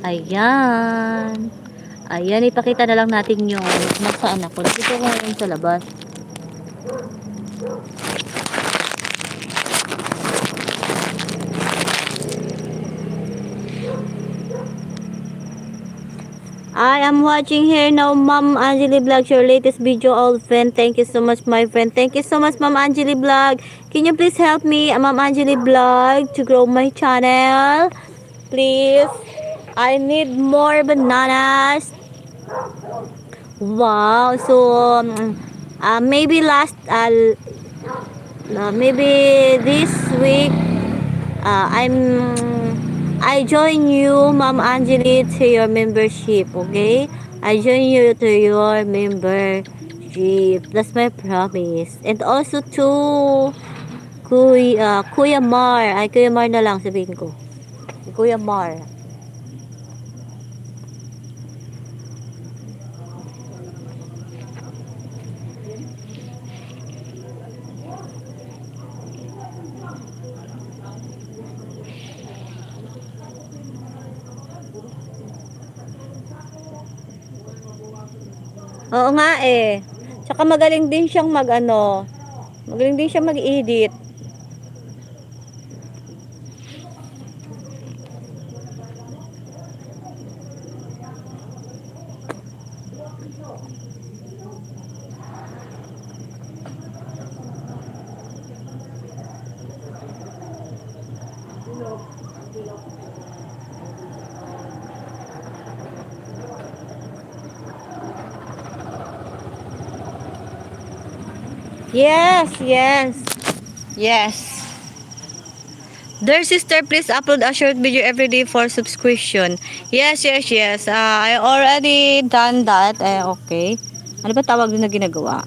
Ayan. Ayan, ipakita na lang natin yung nasaan ako. Dito ko ngayon sa labas. I am watching here now, Ma'am Angeli Vlog, your latest video, old friend. Thank you so much, my friend. Thank you so much, Ma'am Angeli Vlog. Can you please help me, Ma'am Angeli Vlog, to grow my channel? Please. I need more bananas. Wow. So, maybe maybe this week, I join you, Ma'am Angeli, to your membership, okay? I join you to your membership. That's my promise. And also to Kuya Mar. Ay, Kuya Mar na lang sabihin ko. Kuya Mar. Oo nga eh. Tsaka magaling din siyang magaling din siyang mag-edit. Yes, yes. Yes. Dear sister, please upload a short video every day for subscription. Yes, yes, yes. I already done that. Okay. Ano ba tawag doon na ginagawa?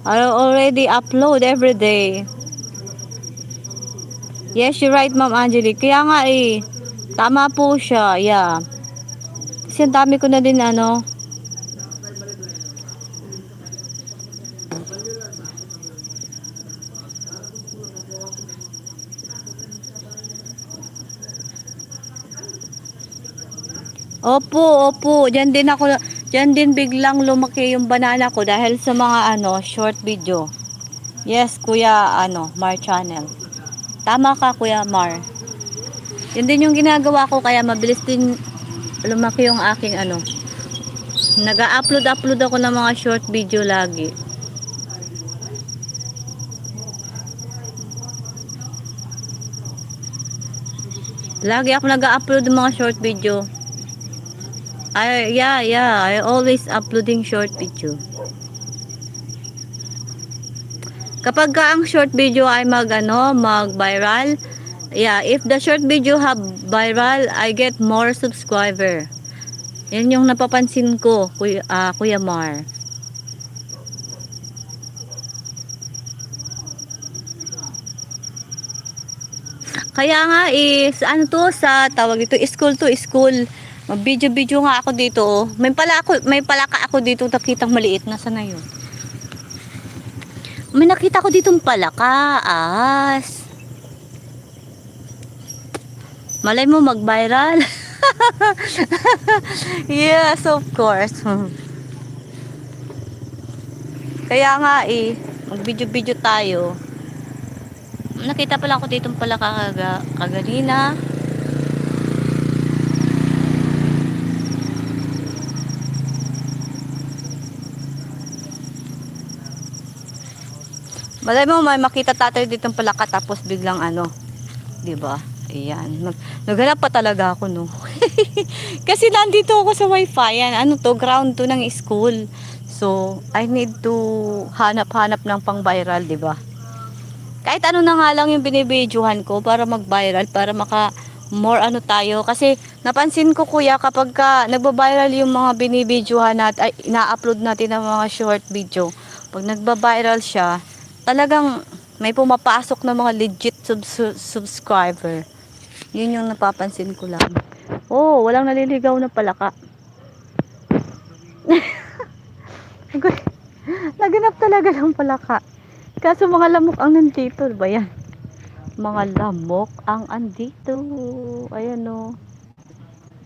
I already upload every day. Yes, you're right, Ma'am Angelique. Kaya nga eh. Tama po siya. Yeah. Kasi ang dami ko na din Opo, opo. Diyan din biglang lumaki yung banana ko dahil sa mga short video. Yes, Kuya Mar channel. Tama ka, Kuya Mar. Yun din yung ginagawa ko kaya mabilis din lumaki yung aking Nag-upload ako ng mga short video lagi. Lagi ako nag-upload ng mga short video. I always uploading short video. Kapag ang short video ay mag-viral, if the short video have viral, I get more subscriber. Yan yung napapansin ko, Kuya Mar. Kaya nga sa tawag dito, school to school. Mag-video nga ako dito. May palaka ako dito nakitang maliit. Nasaan na yun? May nakita ko ditong palaka. Malay mo mag-viral. Yes, of course. Kaya nga mag-video tayo. Nakita pala ako ditong palaka kaganina. Malay mo may makita tayo ditong palaka tapos biglang 'di ba? Ayan. Naghanap pa talaga ako Kasi nandito ako sa wifi. Yan, ground to ng school. So, I need to hanap-hanap ng pang-viral, 'di ba? Kahit ano na nga lang yung binibidyohan ko para mag-viral, para more tayo. Kasi napansin ko kuya kapag nagba-viral yung mga binibidyohan natin, ina-upload natin ng mga short video. Pag nagba-viral siya, talagang may pumapasok na mga legit subscriber. Yun yung napapansin ko lang. Walang naliligaw na palaka. Naganap talaga ng palaka. Kaso mga lamok ang nandito ba yan? Mga lamok ang andito. Ayan